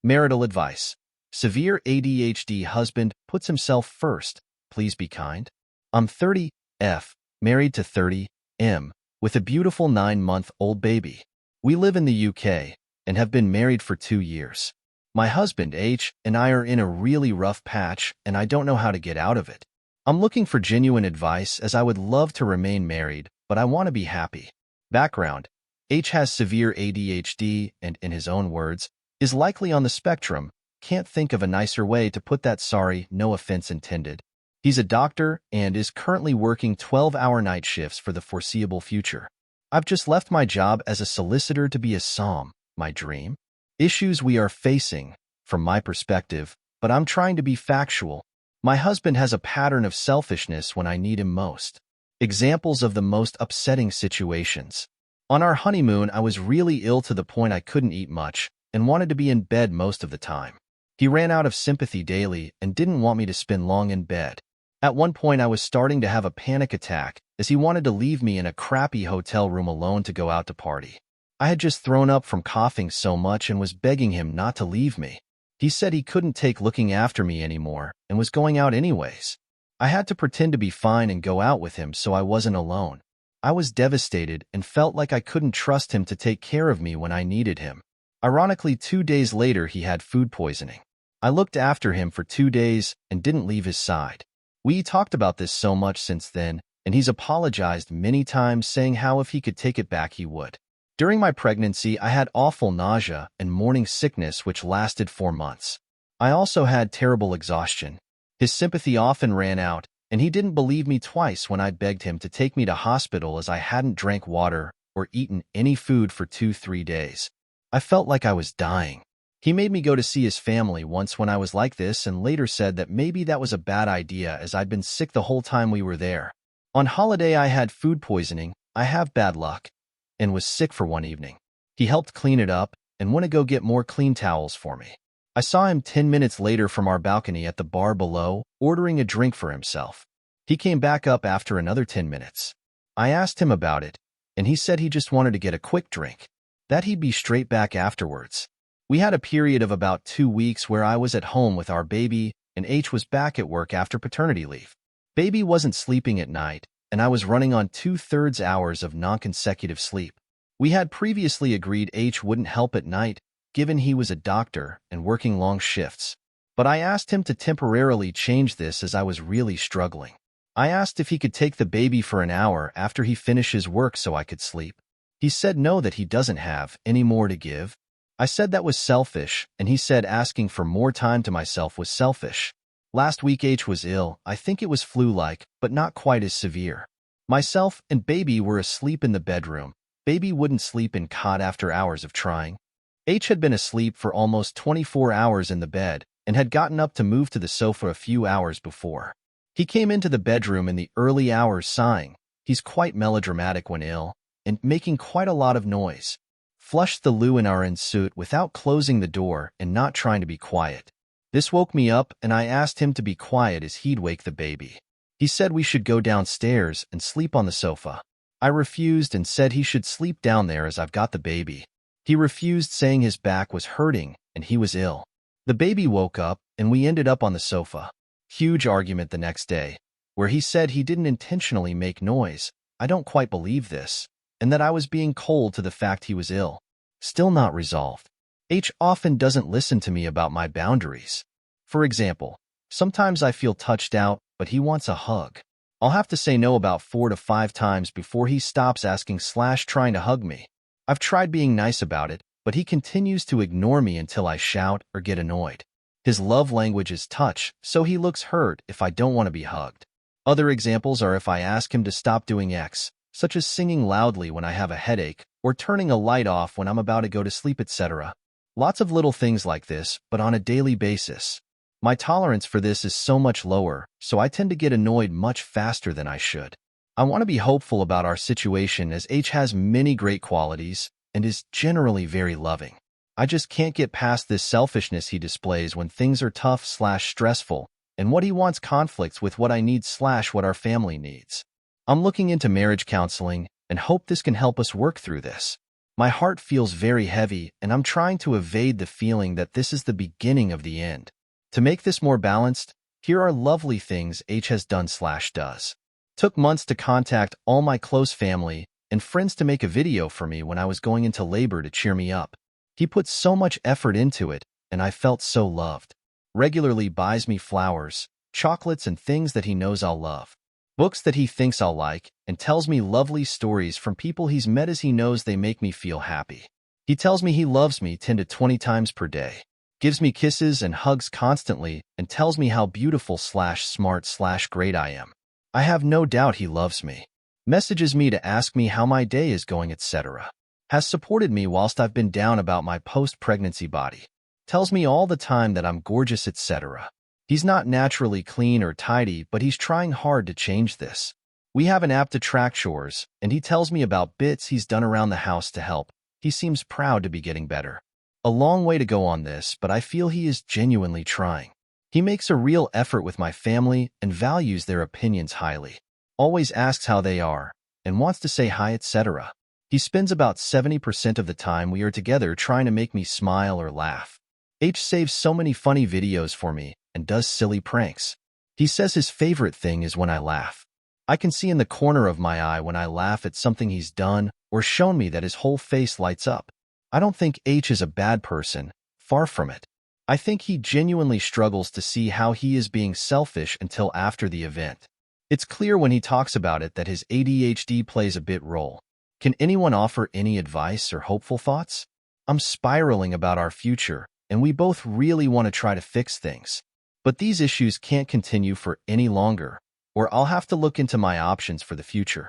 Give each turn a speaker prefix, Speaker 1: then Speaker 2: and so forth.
Speaker 1: Marital advice. Severe ADHD husband puts himself first. Please be kind. I'm 30 F, married to 30 M, with a beautiful 9-month-old baby. We live in the UK and have been married for 2 years. My husband H and I are in a really rough patch and I don't know how to get out of it. I'm looking for genuine advice as I would love to remain married, but I want to be happy. Background. H has severe ADHD and, in his own words, is likely on the spectrum. Can't think of a nicer way to put that, sorry, no offense intended. He's a doctor and is currently working 12-hour night shifts for the foreseeable future. I've just left my job as a solicitor to be a SOM, my dream. Issues we are facing, from my perspective, but I'm trying to be factual. My husband has a pattern of selfishness when I need him most. Examples of the most upsetting situations. On our honeymoon, I was really ill to the point I couldn't eat much and wanted to be in bed most of the time. He ran out of sympathy daily and didn't want me to spend long in bed. At one point, I was starting to have a panic attack as he wanted to leave me in a crappy hotel room alone to go out to party. I had just thrown up from coughing so much and was begging him not to leave me. He said he couldn't take looking after me anymore and was going out anyways. I had to pretend to be fine and go out with him so I wasn't alone. I was devastated and felt like I couldn't trust him to take care of me when I needed him. Ironically, 2 days later, he had food poisoning. I looked after him for 2 days and didn't leave his side. We talked about this so much since then, and he's apologized many times, saying how if he could take it back, he would. During my pregnancy, I had awful nausea and morning sickness which lasted 4 months. I also had terrible exhaustion. His sympathy often ran out, and he didn't believe me twice when I begged him to take me to hospital as I hadn't drank water or eaten any food for 2-3 days. I felt like I was dying. He made me go to see his family once when I was like this and later said that maybe that was a bad idea as I'd been sick the whole time we were there. On holiday, I had food poisoning. I have bad luck, and was sick for one evening. He helped clean it up and went to go get more clean towels for me. I saw him 10 minutes later from our balcony at the bar below, ordering a drink for himself. He came back up after another 10 minutes. I asked him about it, and he said he just wanted to get a quick drink, that he'd be straight back afterwards. We had a period of about 2 weeks where I was at home with our baby, and H was back at work after paternity leave. Baby wasn't sleeping at night, and I was running on 2/3 hours of non-consecutive sleep. We had previously agreed H wouldn't help at night, given he was a doctor and working long shifts. But I asked him to temporarily change this as I was really struggling. I asked if he could take the baby for an hour after he finishes work so I could sleep. He said no, that he doesn't have any more to give. I said that was selfish, and he said asking for more time to myself was selfish. Last week H was ill. I think it was flu-like, but not quite as severe. Myself and baby were asleep in the bedroom. Baby wouldn't sleep in cot after hours of trying. H had been asleep for almost 24 hours in the bed and had gotten up to move to the sofa a few hours before. He came into the bedroom in the early hours sighing. He's quite melodramatic when ill and making quite a lot of noise. Flushed the loo in our ensuite without closing the door and not trying to be quiet. This woke me up and I asked him to be quiet as he'd wake the baby. He said we should go downstairs and sleep on the sofa. I refused and said he should sleep down there as I've got the baby. He refused, saying his back was hurting and he was ill. The baby woke up and we ended up on the sofa. Huge argument the next day, where he said he didn't intentionally make noise. I don't quite believe this, and that I was being cold to the fact he was ill. Still not resolved. H often doesn't listen to me about my boundaries. For example, sometimes I feel touched out, but he wants a hug. I'll have to say no about 4 to 5 times before he stops asking/trying to hug me. I've tried being nice about it, but he continues to ignore me until I shout or get annoyed. His love language is touch, so he looks hurt if I don't want to be hugged. Other examples are if I ask him to stop doing X, such as singing loudly when I have a headache, or turning a light off when I'm about to go to sleep, etc. Lots of little things like this, but on a daily basis. My tolerance for this is so much lower, so I tend to get annoyed much faster than I should. I want to be hopeful about our situation as H has many great qualities and is generally very loving. I just can't get past this selfishness he displays when things are tough/stressful, and what he wants conflicts with what I need/what our family needs. I'm looking into marriage counseling and hope this can help us work through this. My heart feels very heavy, and I'm trying to evade the feeling that this is the beginning of the end. To make this more balanced, here are lovely things H has done/does. Took months to contact all my close family and friends to make a video for me when I was going into labor to cheer me up. He put so much effort into it, and I felt so loved. Regularly buys me flowers, chocolates, and things that he knows I'll love. Books that he thinks I'll like, and tells me lovely stories from people he's met as he knows they make me feel happy. He tells me he loves me 10 to 20 times per day. Gives me kisses and hugs constantly and tells me how beautiful/smart/great I am. I have no doubt he loves me. Messages me to ask me how my day is going, etc. Has supported me whilst I've been down about my post-pregnancy body. Tells me all the time that I'm gorgeous, etc. He's not naturally clean or tidy, but he's trying hard to change this. We have an app to track chores, and he tells me about bits he's done around the house to help. He seems proud to be getting better. A long way to go on this, but I feel he is genuinely trying. He makes a real effort with my family and values their opinions highly. Always asks how they are, and wants to say hi, etc. He spends about 70% of the time we are together trying to make me smile or laugh. H saves so many funny videos for me and does silly pranks. He says his favorite thing is when I laugh. I can see in the corner of my eye when I laugh at something he's done or shown me that his whole face lights up. I don't think H is a bad person, far from it. I think he genuinely struggles to see how he is being selfish until after the event. It's clear when he talks about it that his ADHD plays a big role. Can anyone offer any advice or hopeful thoughts? I'm spiraling about our future, and we both really want to try to fix things. But these issues can't continue for any longer, or I'll have to look into my options for the future.